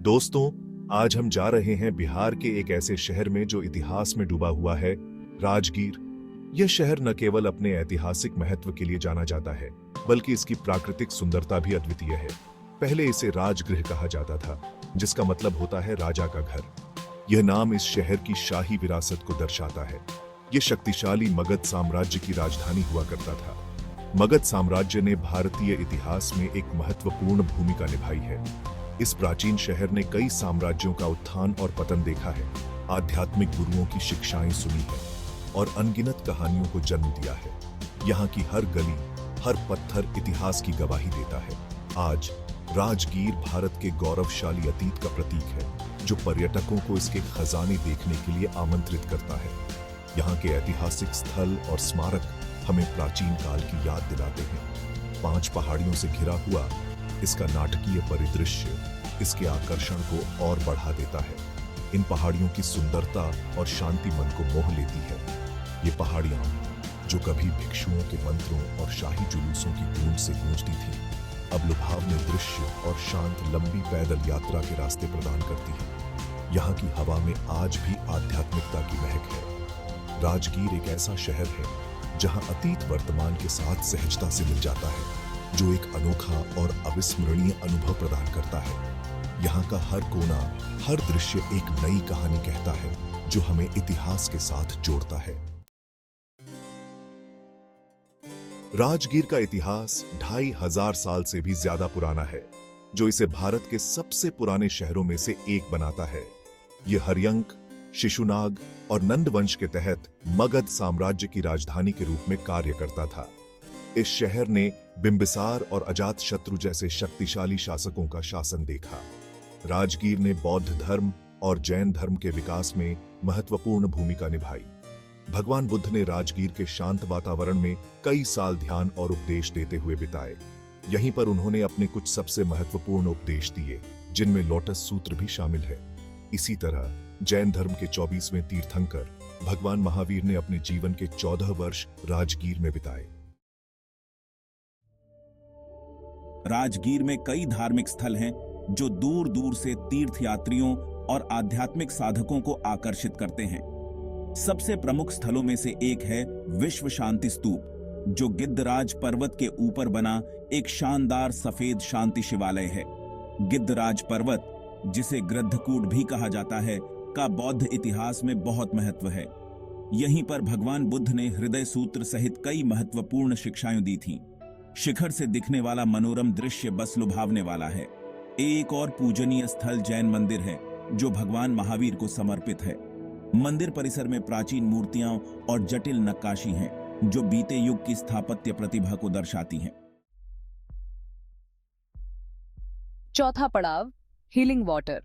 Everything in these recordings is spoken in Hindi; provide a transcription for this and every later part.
दोस्तों, आज हम जा रहे हैं बिहार के एक ऐसे शहर में जो इतिहास में डूबा हुआ है, राजगीर। यह शहर न केवल अपने ऐतिहासिक महत्व के लिए जाना जाता है, बल्कि इसकी प्राकृतिक सुंदरता भी अद्वितीय है। पहले इसे राजगृह कहा जाता था, जिसका मतलब होता है राजा का घर। यह नाम इस शहर की शाही विरासत को दर्शाता है। यह शक्तिशाली मगध साम्राज्य की राजधानी हुआ करता था। मगध साम्राज्य ने भारतीय इतिहास में एक महत्वपूर्ण भूमिका निभाई है। इस प्राचीन शहर ने कई साम्राज्यों का उत्थान और पतन देखा है, आध्यात्मिक गुरुओं की शिक्षाएं सुनी है और अनगिनत कहानियों को जन्म दिया है। यहाँ की हर गली, हर पत्थर इतिहास की गवाही देता है। आज राजगीर भारत के गौरवशाली अतीत का प्रतीक है, जो पर्यटकों को इसके खजाने देखने के लिए आमंत्रित करता है। यहाँ के ऐतिहासिक स्थल और स्मारक हमें प्राचीन काल की याद दिलाते हैं। 5 पहाड़ियों से घिरा हुआ इसका नाटकीय परिदृश्य इसके आकर्षण को और बढ़ा देता है। इन पहाड़ियों की सुंदरता और शांति मन को मोह लेती है। ये पहाड़ियां, जो कभी भिक्षुओं के मंत्रों और शाही जुलूसों की गूंज से गूंजती थीं, अब लुभावने दृश्य और शांत लंबी पैदल यात्रा के रास्ते प्रदान करती हैं। यहाँ की हवा में आज भी आध्यात्मिकता की महक है। राजगीर एक ऐसा शहर है जहाँ अतीत वर्तमान के साथ सहजता से मिल जाता है, जो एक अनोखा और अविस्मरणीय अनुभव प्रदान करता है। यहाँ का हर कोना, हर दृश्य एक नई कहानी कहता है, जो हमें इतिहास के साथ जोड़ता है। राजगीर का इतिहास 2500 साल से भी ज्यादा पुराना है, जो इसे भारत के सबसे पुराने शहरों में से एक बनाता है। यह हर्यंक, शिशुनाग और नंद वंश के तहत मगध साम्राज्य की राजधानी के रूप में कार्य करता था। इस शहर ने बिंबिसार और अजातशत्रु जैसे शक्तिशाली शासकों का शासन देखा। राजगीर ने बौद्ध धर्म और जैन धर्म के विकास में महत्वपूर्ण भूमिका निभाई। भगवान बुद्ध ने राजगीर के शांत वातावरण में कई साल ध्यान और उपदेश देते हुए बिताए। यहीं पर उन्होंने अपने कुछ सबसे महत्वपूर्ण उपदेश दिए, जिनमें लोटस सूत्र भी शामिल है। इसी तरह जैन धर्म के 24वें तीर्थंकर भगवान महावीर ने अपने जीवन के 14 वर्ष राजगीर में बिताए। राजगीर में कई धार्मिक स्थल हैं जो दूर दूर से तीर्थयात्रियों और आध्यात्मिक साधकों को आकर्षित करते हैं। सबसे प्रमुख स्थलों में से एक है विश्व शांति स्तूप, जो गिद्धराज पर्वत के ऊपर बना एक शानदार सफेद शांति शिवालय है। गिद्धराज पर्वत, जिसे गृद्धकूट भी कहा जाता है, का बौद्ध इतिहास में बहुत महत्व है। यहीं पर भगवान बुद्ध ने हृदय सूत्र सहित कई महत्वपूर्ण शिक्षाएं दी थीं। शिखर से दिखने वाला मनोरम दृश्य बस लुभावने वाला है। एक और पूजनीय स्थल जैन मंदिर है, जो भगवान महावीर को समर्पित है। मंदिर परिसर में प्राचीन मूर्तियां और जटिल नक्काशी हैं, जो बीते युग की स्थापत्य प्रतिभा को दर्शाती हैं। चौथा पड़ाव, हीलिंग वाटर।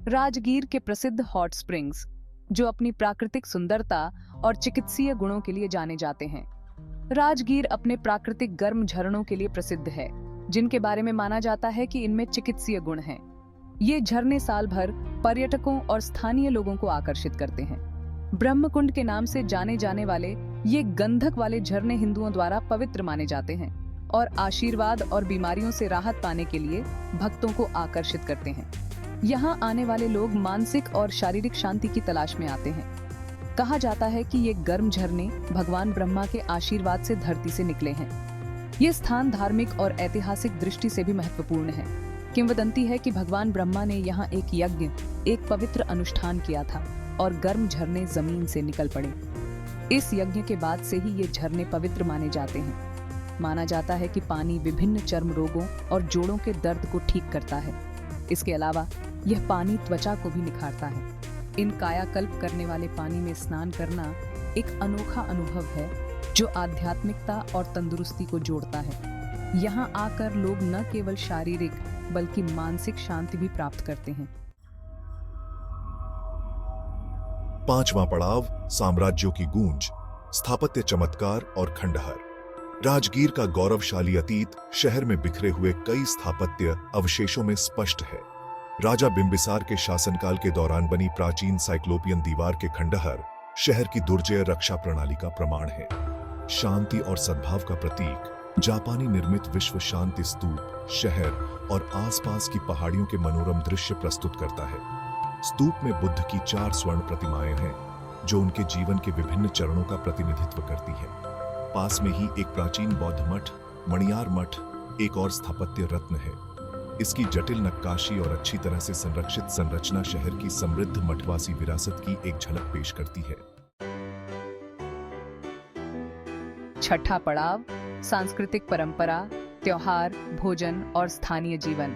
राजगीर के प्रसिद्ध हॉट स्प्रिंग्स, जो अपनी प्राकृतिक सुंदरता और चिकित्सीय गुणों के लिए जाने जाते हैं। राजगीर अपने प्राकृतिक गर्म झरनों के लिए प्रसिद्ध है, जिनके बारे में माना जाता है कि इनमें चिकित्सीय गुण हैं। ये झरने साल भर पर्यटकों और स्थानीय लोगों को आकर्षित करते हैं। ब्रह्मकुंड के नाम से जाने जाने वाले ये गंधक वाले झरने हिंदुओं द्वारा पवित्र माने जाते हैं और आशीर्वाद और बीमारियों से राहत पाने के लिए भक्तों को आकर्षित करते हैं। यहाँ आने वाले लोग मानसिक और शारीरिक शांति की तलाश में आते हैं। कहा जाता है कि ये गर्म झरने भगवान ब्रह्मा के आशीर्वाद से धरती से निकले हैं। ये स्थान धार्मिक और ऐतिहासिक दृष्टि से भी महत्वपूर्ण है। किंवदंती है कि भगवान ब्रह्मा ने यहाँ एक यज्ञ, एक पवित्र अनुष्ठान किया था और गर्म झरने जमीन से निकल पड़े। इस यज्ञ के बाद से ही ये झरने पवित्र माने जाते हैं। माना जाता है कि पानी विभिन्न चर्म रोगों और जोड़ों के दर्द को ठीक करता है। इसके अलावा यह पानी त्वचा को भी निखारता है। इन कायाकल्प करने वाले पानी में स्नान करना एक अनोखा अनुभव है, जो आध्यात्मिकता और तंदुरुस्ती को जोड़ता है। यहाँ आकर लोग न केवल शारीरिक बल्कि मानसिक शांति भी प्राप्त करते हैं। 5वां पड़ाव, साम्राज्यों की गूंज, स्थापत्य चमत्कार और खंडहर। राजगीर का गौरवशाली अतीत शहर में बिखरे हुए कई स्थापत्य अवशेषों में स्पष्ट है। राजा बिंबिसार के शासनकाल के दौरान बनी प्राचीन साइक्लोपियन दीवार के खंडहर शहर की दुर्जय रक्षा प्रणाली का प्रमाण है। शांति और सद्भाव का प्रतीक जापानी निर्मित विश्व शांति स्तूप शहर और आसपास की पहाड़ियों के मनोरम दृश्य प्रस्तुत करता है। स्तूप में बुद्ध की 4 स्वर्ण प्रतिमाएं हैं जो उनके जीवन के विभिन्न चरणों का प्रतिनिधित्व करती है। पास में ही एक प्राचीन बौद्ध मठ, मणियार मठ, एक और स्थापत्य रत्न है। इसकी जटिल नक्काशी और अच्छी तरह से संरक्षित संरचना शहर की समृद्ध मठवासी विरासत की एक झलक पेश करती है। छठा पड़ाव, सांस्कृतिक परंपरा, त्योहार, भोजन और स्थानीय जीवन।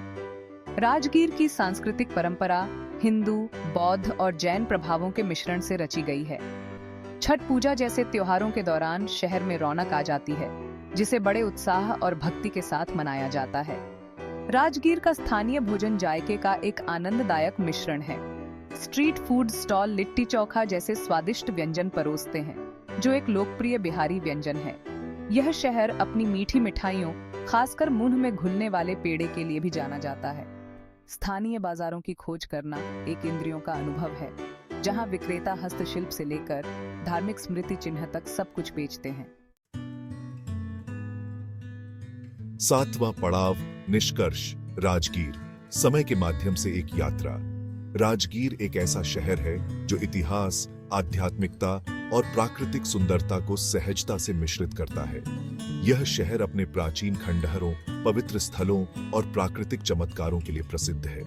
राजगीर की सांस्कृतिक परंपरा हिंदू, बौद्ध और जैन प्रभावों के मिश्रण से रची गई है। छठ पूजा जैसे त्योहारों के दौरान शहर में रौनक आ जाती है, जिसे बड़े उत्साह और भक्ति के साथ मनाया जाता है। राजगीर का स्थानीय भोजन जायके का एक आनंददायक मिश्रण है। Street food stall litti chokha जैसे स्वादिष्ट व्यंजन परोसते हैं, जो एक लोकप्रिय बिहारी व्यंजन है। यह शहर अपनी मीठी मिठाइयों, खासकर मुंह में घुलने वाले पेड़े के लिए भी जाना जाता है। स्थानीय बाजारों की खोज करना एक इंद्रियों का अनुभव है, जहां विक्रेता हस्तशिल्प से लेकर धार्मिक स्मृति चिन्ह तक सब कुछ बेचते हैं। 7वां पड़ाव, निष्कर्ष, राजगीर, समय के माध्यम से एक यात्रा। राजगीर एक ऐसा शहर है जो इतिहास, आध्यात्मिकता और प्राकृतिक सुंदरता को सहजता से मिश्रित करता है। यह शहर अपने प्राचीन खंडहरों, पवित्र स्थलों और प्राकृतिक चमत्कारों के लिए प्रसिद्ध है।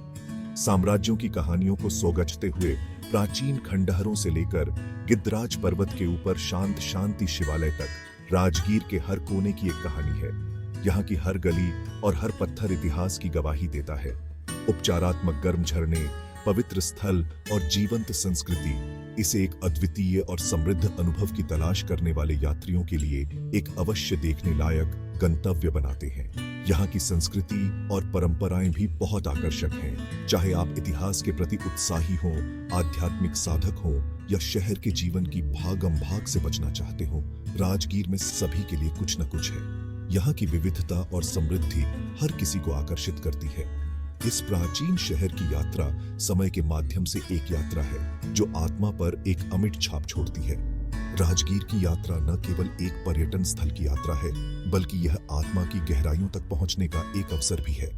साम्राज्यों की कहानियों को सोगचते हुए प्राचीन खंडहरों से लेकर गिद्धराज पर्वत के ऊपर शांत शांति शिवालय तक, राजगीर के हर कोने की एक कहानी है। यहाँ की हर गली और हर पत्थर इतिहास की गवाही देता है। उपचारात्मक गर्म झरने, पवित्र स्थल और जीवंत संस्कृति इसे एक अद्वितीय और समृद्ध अनुभव की तलाश करने वाले यात्रियों के लिए एक अवश्य देखने लायक गंतव्य बनाते हैं। यहाँ की संस्कृति और परंपराएं भी बहुत आकर्षक हैं। चाहे आप इतिहास के प्रति उत्साही हों, आध्यात्मिक साधक हों या शहर के जीवन की भागम भाग से बचना चाहते हों, राजगीर में सभी के लिए कुछ न कुछ है। यहाँ की विविधता और समृद्धि हर किसी को आकर्षित करती है। इस प्राचीन शहर की यात्रा समय के माध्यम से एक यात्रा है जो आत्मा पर एक अमिट छाप छोड़ती है। राजगीर की यात्रा न केवल एक पर्यटन स्थल की यात्रा है, बल्कि यह आत्मा की गहराइयों तक पहुंचने का एक अवसर भी है।